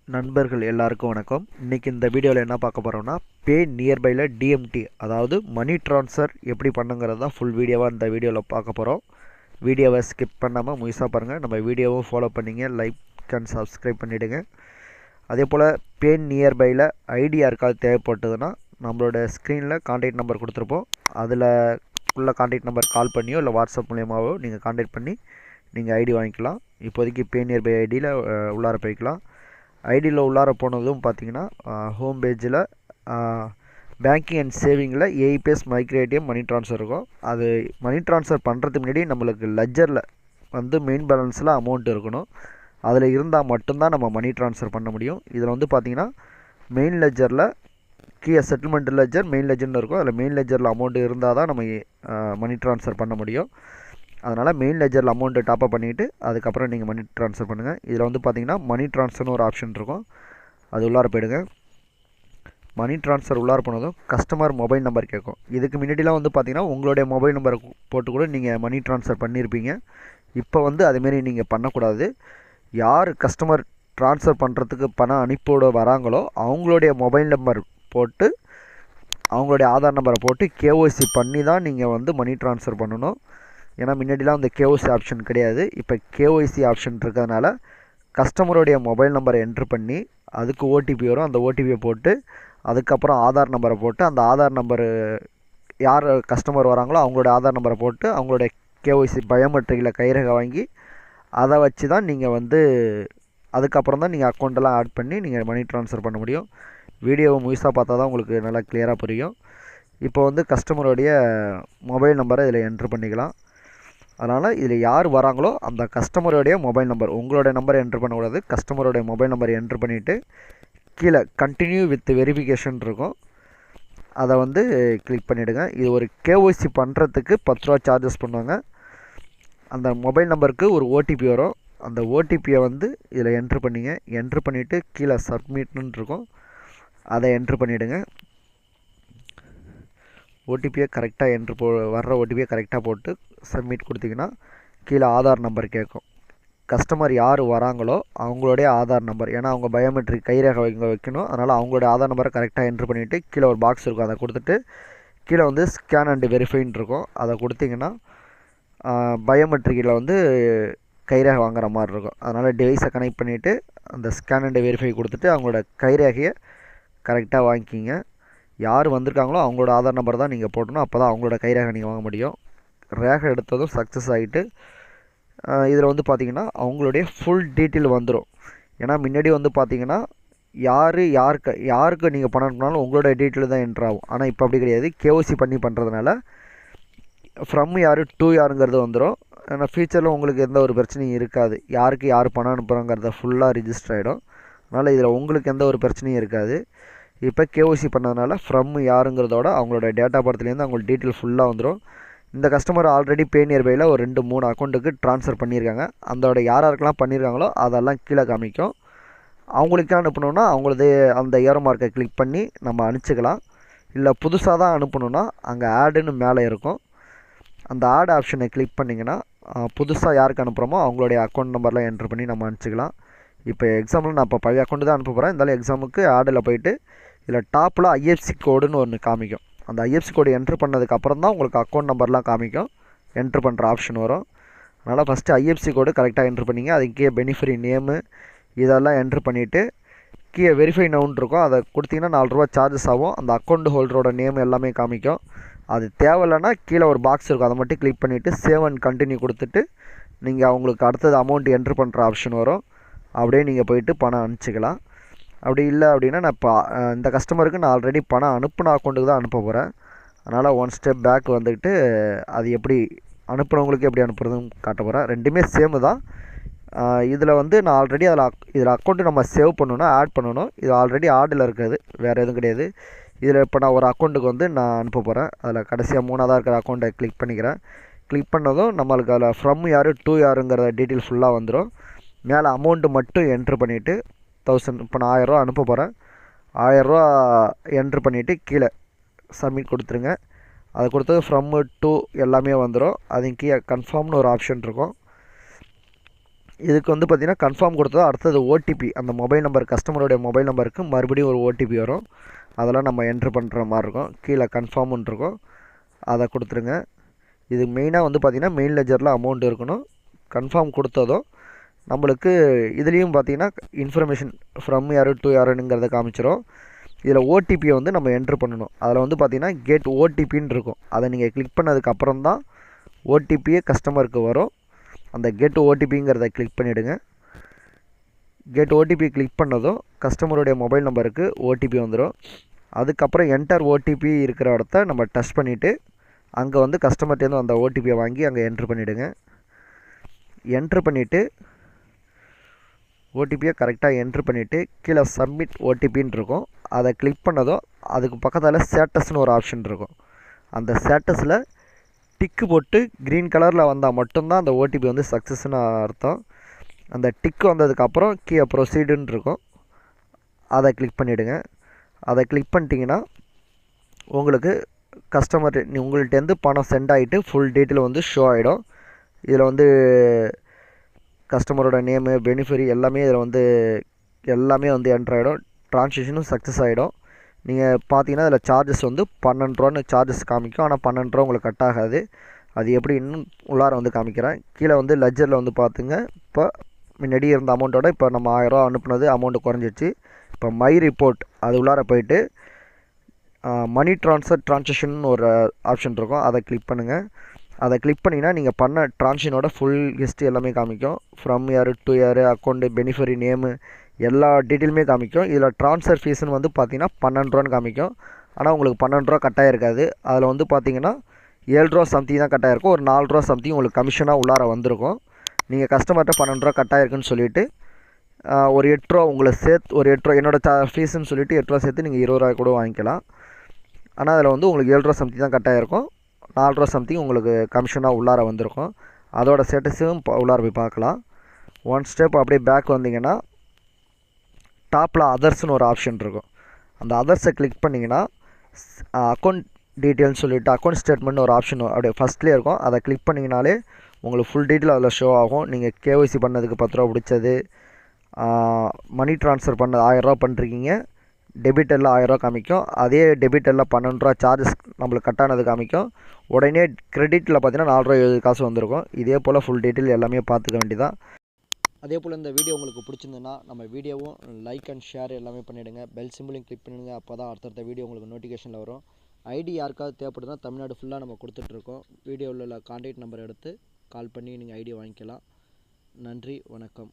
நண்பர்கள் எல்லாருக்கும் வணக்கம். இன்றைக்கி இந்த வீடியோவில் என்ன பார்க்க போகிறோம்னா, பே நியர்பையில் டிஎம்டி அதாவது மணி ட்ரான்ஸ்ஃபர் எப்படி பண்ணுங்கிறது தான் ஃபுல் வீடியோவாக இந்த வீடியோவில் பார்க்க போகிறோம். வீடியோவை ஸ்கிப் பண்ணாமல் முழுசாக பாருங்கள். நம்ம வீடியோவும் ஃபாலோ பண்ணிங்க, லைக் அண்ட் சப்ஸ்கிரைப் பண்ணிவிடுங்க. அதே போல் பே நியர்பையில் ஐடி யாருக்காவது தேவைப்பட்டதுன்னா நம்மளோட ஸ்க்ரீனில் கான்டாக்ட் நம்பர் கொடுத்துருப்போம். அதில் உள்ள கான்டாக்ட் நம்பர் கால் பண்ணியோ இல்லை வாட்ஸ்அப் மூலியமாகவோ நீங்கள் கான்டாக்ட் பண்ணி நீங்கள் ஐடி வாங்கிக்கலாம். இப்போதைக்கு பே நியர்பை ஐடியில் உள்ளார போய்க்கலாம். ஐடியில் உள்ளார போனதும் பார்த்தீங்கன்னா ஹோம் பேஜில் பேங்கிங் அண்ட் சேவிங்கில் AEPS micro ATM money transfer இருக்கும். அது மணி ட்ரான்ஸ்ஃபர் பண்ணுறதுக்கு முன்னாடி நம்மளுக்கு லெஜரில் வந்து மெயின் பேலன்ஸில் அமௌண்ட் இருக்கணும். அதில் இருந்தால் மட்டும்தான் நம்ம மணி ட்ரான்ஸ்ஃபர் பண்ண முடியும். இதில் வந்து பார்த்திங்கன்னா மெயின் லெஜரில் கீழே செட்டில்மெண்ட் லெஜர் மெயின் லெஜர்னு இருக்கும். அதில் மெயின் லெஜரில் அமௌண்ட் இருந்தால் தான் நம்ம மணி ட்ரான்ஸ்ஃபர் பண்ண முடியும். அதனால் மெயின் லெஜரில் அமௌண்ட்டு டாப்அப் பண்ணிவிட்டு அதுக்கப்புறம் நீங்கள் மணி ட்ரான்ஸ்ஃபர் பண்ணுங்கள். இதில் வந்து பார்த்திங்கன்னா மணி ட்ரான்ஸ்ஃபர்னு ஒரு ஆப்ஷன் இருக்கும். அது உள்ளார போயிடுங்க. மணி ட்ரான்ஸ்ஃபர் உள்ளார போனதும் கஸ்டமர் மொபைல் நம்பர் கேட்கும். இதுக்கு முன்னாடிலாம் வந்து பார்த்திங்கன்னா உங்களுடைய மொபைல் நம்பரை போட்டு கூட நீங்கள் மணி ட்ரான்ஸ்ஃபர் பண்ணியிருப்பீங்க. இப்போ வந்து அதுமாரி நீங்கள் பண்ணக்கூடாது. யார் கஸ்டமர் ட்ரான்ஸ்ஃபர் பண்ணுறதுக்கு பணம் அனுப்பிவிட வராங்களோ அவங்களுடைய மொபைல் நம்பர் போட்டு அவங்களுடைய ஆதார் நம்பரை போட்டு கேஒய்சி பண்ணி தான் நீங்கள் வந்து மணி ட்ரான்ஸ்ஃபர் பண்ணணும். ஏன்னா முன்னாடிலாம் அந்த கேஒய்சி ஆப்ஷன் கிடையாது. இப்போ கேஒய்சி ஆப்ஷன் இருக்கிறதுனால கஸ்டமருடைய மொபைல் நம்பரை என்ட்ரு பண்ணி அதுக்கு ஓடிபி வரும். அந்த ஓடிபியை போட்டு அதுக்கப்புறம் ஆதார் நம்பரை போட்டு அந்த ஆதார் நம்பரு யார் கஸ்டமர் வராங்களோ அவங்களோட ஆதார் நம்பரை போட்டு அவங்களுடைய கேஒய்சி பயோமெட்ரிக்கில் கைரேகை வாங்கி அதை வச்சு தான் நீங்கள் வந்து அதுக்கப்புறம் தான் நீங்கள் அக்கௌண்ட்டெல்லாம் ஆட் பண்ணி நீங்கள் மணி ட்ரான்ஸ்ஃபர் பண்ண முடியும். வீடியோவை முழுசாக பார்த்தா தான் உங்களுக்கு நல்லா கிளியராக புரியும். இப்போ வந்து கஸ்டமருடைய மொபைல் நம்பரை இதில் என்ட்ரு பண்ணிக்கலாம். அதனால் இதில் யார் வராங்களோ அந்த கஸ்டமருடைய மொபைல் நம்பர், உங்களுடைய நம்பரை என்ட்ரு பண்ணக்கூடாது. கஸ்டமருடைய மொபைல் நம்பரை என்ட்ரு பண்ணிவிட்டு கீழே கண்டினியூ வித் வெரிஃபிகேஷன் இருக்கும். அதை வந்து கிளிக் பண்ணிவிடுங்க. இது ஒரு கேஒய்சி பண்ணுறதுக்கு 10 ரூபா சார்ஜஸ் பண்ணுவாங்க. அந்த மொபைல் நம்பருக்கு ஒரு ஓடிபி வரும். அந்த ஓடிபியை வந்து இதில் என்ட்ரு பண்ணிங்க. என்ட்ரு பண்ணிவிட்டு கீழே சப்மிட்னு இருக்கும். அதை என்ட்ரு பண்ணிவிடுங்க. ஓடிபியை கரெக்டாக வர்ற ஓடிபியை கரெக்டாக போட்டு சப்மிட் கொடுத்தீங்கன்னா கீழே ஆதார் நம்பர் கேட்கும். கஸ்டமர் யார் வராங்களோ அவங்களுடைய ஆதார் நம்பர், ஏன்னா அவங்க பயோமெட்ரிக் கைரேகை வைக்கணும். அதனால் அவங்களுடைய ஆதார் நம்பரை கரெக்டாக என்ட்ரு பண்ணிவிட்டு கீழே ஒரு பாக்ஸ் இருக்கும். அதை கொடுத்துட்டு கீழே வந்து ஸ்கேன் அண்ட் வெரிஃபைன்னு இருக்கும். அதை கொடுத்தீங்கன்னா பயோமெட்ரிக்கில் வந்து கைரேகை வாங்குற மாதிரி இருக்கும். அதனால் டிவைஸை கனெக்ட் பண்ணிவிட்டு அந்த ஸ்கேன் அண்ட் வெரிஃபை கொடுத்துட்டு அவங்களோட கைரேகையை கரெக்டாக வாங்கிக்கிங்க. யார் வந்திருக்காங்களோ அவங்களோட ஆதார் நம்பர் தான் நீங்கள் போட்டணும். அப்போ தான் அவங்களோட கைரேகை நீங்கள் வாங்க முடியும். ரேகை எடுத்ததும் சக்ஸஸ் ஆகிட்டு இதில் வந்து பார்த்திங்கன்னா அவங்களுடைய ஃபுல் டீட்டெயில் வந்துடும். ஏன்னா முன்னாடி வந்து பார்த்திங்கன்னா யாருக்கு நீங்கள் பணம் அனுப்பினாலும் உங்களோட டீட்டெயில் தான் என்ட்ரு ஆகும். ஆனால் இப்போ அப்படி கிடையாது. கேஒய்சி பண்ணி பண்ணுறதுனால ஃப்ரம் யார் டு யாருங்கிறது வந்துடும். ஏன்னா ஃபியூச்சரில் உங்களுக்கு எந்த ஒரு பிரச்சனையும் இருக்காது. யாருக்கு யார் பணம் அனுப்புகிறாங்கிறத ஃபுல்லாக ரிஜிஸ்டர் ஆகிடும். அதனால் இதில் உங்களுக்கு எந்த ஒரு பிரச்சனையும் இருக்காது. இப்போ கேஒய்சி பண்ணதுனால ஃப்ரம் யாருங்கிறதோட அவங்களோட டேட்டா பர்த்லேருந்து அவங்களோட டீட்டெயில் ஃபுல்லாக வந்துடும். இந்த கஸ்டமர் ஆல்ரெடி பே நியர்பையில் ஒரு 2-3 அக்கௌண்ட்டுக்கு ட்ரான்ஸ்ஃபர் பண்ணியிருக்காங்க. அதோட யாருக்கெல்லாம் பண்ணியிருக்காங்களோ அதெல்லாம் கீழே காமிக்கும். அவங்களுக்கே அனுப்பணுன்னா அவங்களது அந்த ஏரோ மார்க்கை கிளிக் பண்ணி நம்ம அனுப்பிச்சிக்கலாம். இல்லை புதுசாக தான் அனுப்பணுன்னா அங்கே ஆடுன்னு மேலே இருக்கும். அந்த ஆட் ஆப்ஷனை கிளிக் பண்ணிங்கன்னா புதுசாக யாருக்கு அனுப்புகிறோமோ அவங்களுடைய அக்கௌண்ட் நம்பர்லாம் என்ட்ரு பண்ணி நம்ம அனுப்பிச்சிக்கலாம். இப்போ எக்ஸாம்பிள் நான் இப்போ பழைய அக்கௌண்ட்டு தான் அனுப்ப போகிறேன். இருந்தாலும் எக்ஸாமுக்கு ஆடில் போய்ட்டு இதில் டாப்பில் ஐஎஃப்சி கோடுன்னு ஒன்று காமிக்கும். அந்த ஐஎஃப்சி கோடு என்ட்ரு பண்ணதுக்கப்புறம் தான் உங்களுக்கு அக்கௌண்ட் நம்பர்லாம் காமிக்கும். என்ட்ரு பண்ணுற ஆப்ஷன் வரும். அதனால் ஃபஸ்ட்டு ஐஎஃப்சி கோடு கரெக்டாக என்ட்ரு பண்ணிங்க. அதுக்கே பெனிஃபிஷரி நேமு இதெல்லாம் என்ட்ரு பண்ணிவிட்டு கீழே வெரிஃபை நவுன் இருக்கும். அதை கொடுத்தீங்கன்னா 4 ரூபா சார்ஜஸ் ஆகும். அந்த அக்கௌண்ட் ஹோல்டரோட நேம் எல்லாமே காமிக்கும். அது தேவையில்லைன்னா கீழே ஒரு பாக்ஸ் இருக்கும். அதை மட்டும் கிளிக் பண்ணிவிட்டு சேவ் அண்ட் கண்டினியூ கொடுத்துட்டு நீங்கள் அவங்களுக்கு அடுத்தது அமௌண்ட் என்ட்ரு பண்ணுற ஆப்ஷன் வரும். அப்படியே நீங்கள் போயிட்டு பணம் அனுப்பிச்சிக்கலாம். அப்படி இல்லை அப்படின்னா நான் இப்போ இந்த கஸ்டமருக்கு நான் ஆல்ரெடி பணம் அனுப்பின அக்கௌண்ட்டுக்கு தான் அனுப்ப போகிறேன். அதனால் 1 ஸ்டெப் பேக் வந்துக்கிட்டு அது எப்படி அனுப்புகிறவங்களுக்கு எப்படி அனுப்புறதுன்னு காட்ட போகிறேன். ரெண்டுமே சேமு தான். இதில் வந்து நான் ஆல்ரெடி இதில் அக்கௌண்ட்டு நம்ம சேவ் பண்ணணும், ஆட் பண்ணணும். இது ஆல்ரெடி ஆடில் இருக்குது, வேறு எதுவும் கிடையாது. இதில் இப்போ நான் ஒரு அக்கௌண்ட்டுக்கு வந்து நான் அனுப்ப போகிறேன். அதில் கடைசியாக 3ஆவதாக இருக்கிற அக்கௌண்ட்டை கிளிக் பண்ணிக்கிறேன். கிளிக் பண்ணதும் நம்மளுக்கு அதில் ஃப்ரம் யார் டு யாருங்கிற டீட்டெயில் ஃபுல்லாக வந்துடும். மேலே அமௌண்ட்டு மட்டும் என்ட்ரு பண்ணிவிட்டு 1000 இப்போ நான் 1000 ரூபா அனுப்ப போகிறேன். 1000 ரூபா என்ட்ரு பண்ணிவிட்டு கீழே சப்மிட் கொடுத்துருங்க. அது கொடுத்தது ஃப்ரம் டு எல்லாமே வந்துடும். அது கீழே கன்ஃபார்ம்னு ஒரு ஆப்ஷன் இருக்கும். இதுக்கு வந்து பார்த்திங்கன்னா கன்ஃபார்ம் கொடுத்ததோ அடுத்தது ஓடிபி, அந்த மொபைல் நம்பர் கஸ்டமருடைய மொபைல் நம்பருக்கு மறுபடியும் ஒரு ஓடிபி வரும். அதெல்லாம் நம்ம என்ட்ரு பண்ணுற மாதிரி இருக்கும். கீழே கன்ஃபார்ம்னு இருக்கும், அதை கொடுத்துருங்க. இது மெயினாக வந்து பார்த்திங்கன்னா மெயின் லெஜரில் அமௌண்ட் இருக்கணும். கன்ஃபார்ம் கொடுத்ததும் நம்மளுக்கு இதுலேயும் பார்த்திங்கன்னா இன்ஃபர்மேஷன் ஃப்ரம் யார் டு யாருங்கிறத காமிச்சிடும். இதில் ஓடிபியை வந்து நம்ம என்ட்ரு பண்ணணும். அதில் வந்து பார்த்திங்கன்னா கெட் ஓடிபின்னு இருக்கும். அதை நீங்கள் கிளிக் பண்ணதுக்கப்புறம் தான் ஓடிபியே கஸ்டமருக்கு வரும். அந்த கெட் ஓடிபிங்கிறத கிளிக் பண்ணிவிடுங்க. கெட் ஓடிபி கிளிக் பண்ணதும் கஸ்டமருடைய மொபைல் நம்பருக்கு ஓடிபி வந்துடும். அதுக்கப்புறம் என்டர் ஓடிபி இருக்கிற இடத்த நம்ம டச் பண்ணிவிட்டு அங்கே வந்து கஸ்டமர்ட்டேருந்து அந்த ஓடிபியை வாங்கி அங்கே என்ட்ரு பண்ணிவிடுங்க. என்ட்ரு பண்ணிவிட்டு ஓடிபியை கரெக்டாக என்ட்ரு பண்ணிவிட்டு கீழே சப்மிட் ஓடிபின்னு இருக்கும். அதை கிளிக் பண்ணதும் அதுக்கு பக்கத்தில் ஸ்டேட்டஸ்னு ஒரு ஆப்ஷன் இருக்கும். அந்த ஸ்டேட்டஸில் டிக்கு போட்டு க்ரீன் கலரில் வந்தால் மட்டும்தான் அந்த ஓடிபி வந்து சக்ஸஸ்னு அர்த்தம். அந்த டிக்கு வந்ததுக்கப்புறம் கீழே ப்ரொசீடுன்னு இருக்கும், அதை கிளிக் பண்ணிவிடுங்க. அதை கிளிக் பண்ணிட்டீங்கன்னா உங்களுக்கு கஸ்டமர் உங்கள்கிட்டேருந்து பணம் சென்ட் ஆகிட்டு ஃபுல் டீட்டெயில் வந்து ஷோ ஆகிடும். இதில் வந்து கஸ்டமரோட நேமு, பெனிஃபிரி எல்லாமே இதில் வந்து எல்லாமே வந்து என்ட்ரு ஆகிடும். ட்ரான்சாக்ஷனும் சக்ஸஸ் ஆகிடும். நீங்கள் பார்த்தீங்கன்னா அதில் சார்ஜஸ் வந்து 12 ரூபான்னு சார்ஜஸ் காமிக்கும். ஆனால் 12 ரூபா உங்களுக்கு கட் ஆகாது. அது எப்படி இன்னும் உள்ளார வந்து காமிக்கிறேன். கீழே வந்து லெஜரில் வந்து பார்த்துங்க, இப்போ முன்னாடி இருந்த அமௌண்ட்டோட இப்போ நம்ம 1000 ரூபா அனுப்புனது அமௌண்ட்டு குறைஞ்சிச்சு. இப்போ மை ரிப்போர்ட் அது உள்ளார போயிட்டு மணி ட்ரான்சாக்ஷன் ஒரு ஆப்ஷன் இருக்கும், அதை கிளிக் பண்ணுங்கள். அதை கிளிக் பண்ணிங்கன்னா நீங்கள் பண்ண ட்ரான்சாக்ஷனோட ஃபுல் ஹிஸ்ட்ரி எல்லாமே காமிக்கும். ஃப்ரம் யார் டு யார், அக்கௌண்ட்டு, பெனிஃபிரி நேமு, எல்லா டீட்டெயிலுமே காமிக்கும். இதில் ட்ரான்ஸ்ஃபர் ஃபீஸ்னு வந்து பார்த்திங்கன்னா 12 ரூபான்னு காமிக்கும். ஆனால் உங்களுக்கு 12 ரூபா கட்டாயிருக்காது. அதில் வந்து பார்த்திங்கன்னா 7 ரூபா சம்திங் தான் கட்டாயிருக்கும். ஒரு 4 ரூபா சம்திங் உங்களுக்கு கமிஷனாக உள்ளார வந்திருக்கும். நீங்கள் கஸ்டமர்கிட்ட 12 ரூபா கட்டாயிருக்குன்னு சொல்லிவிட்டு ஒரு 8 ரூபா உங்களை சேர்த்து ஒரு 8 ரூபா என்னோடய ஃபீஸுன்னு சொல்லிவிட்டு 8 ரூபா சேர்த்து நீங்கள் 20 ரூபா கூட வாங்கிக்கலாம். ஆனால் அதில் வந்து உங்களுக்கு 7 ரூபா சம்திங் தான் கட்டாயிருக்கும். 4 ரூபா சம்திங் உங்களுக்கு கமிஷனாக உள்ளார வந்திருக்கும். அதோட ஸ்டேட்டஸும் உள்ளார போய் பார்க்கலாம். ஒன் ஸ்டெப் அப்படியே பேக் வந்தீங்கன்னா டாப்பில் அதர்ஸ்னு ஒரு ஆப்ஷன் இருக்கும். அந்த அதர்ஸை கிளிக் பண்ணிங்கன்னா அக்கௌண்ட் டீட்டெயில்னு சொல்லிவிட்டு அக்கௌண்ட் ஸ்டேட்மெண்ட்னு ஒரு ஆப்ஷன் அப்படியே ஃபஸ்ட்லேயே இருக்கும். அதை கிளிக் பண்ணிங்கனாலே உங்களுக்கு ஃபுல் டீட்டெயில் அதில் ஷோ ஆகும். நீங்கள் கேஒய்சி பண்ணதுக்கு 10 ரூபா பிடிச்சது, மணி ட்ரான்ஸ்ஃபர் பண்ணது 1000 ரூபா பண்ணிருக்கீங்க, டெபிட் எல்லாம் 1000 ரூபா காமிக்கும். அதே டெபிட் எல்லாம் 12 ரூபா சார்ஜஸ் நம்மளுக்கு கட்டானது காமிக்கும். உடனே கிரெடிட்டில் பார்த்தீங்கன்னா 4 ரூபா 70 காசு வந்திருக்கும். இதே போல் ஃபுல் டீட்டெயில் எல்லாமே பார்த்துக்க வேண்டியதான். அதே போல் இந்த வீடியோ உங்களுக்கு பிடிச்சிருந்துன்னா நம்ம வீடியோவும் லைக் அண்ட் ஷேர் எல்லாமே பண்ணிவிடுங்க. பெல் சிம்பிளையும் கிளிக் பண்ணிடுங்க. அப்போ தான் அடுத்தடுத்த வீடியோ உங்களுக்கு நோட்டிஃபிகேஷனில் வரும். ஐடி யாருக்காவது தேவைப்படுதுன்னா தமிழ்நாடு ஃபுல்லாக நம்ம கொடுத்துட்ருக்கோம். வீடியோவில் உள்ள கான்டாக்ட் நம்பர் எடுத்து கால் பண்ணி நீங்கள் ஐடி வாங்கிக்கலாம். நன்றி, வணக்கம்.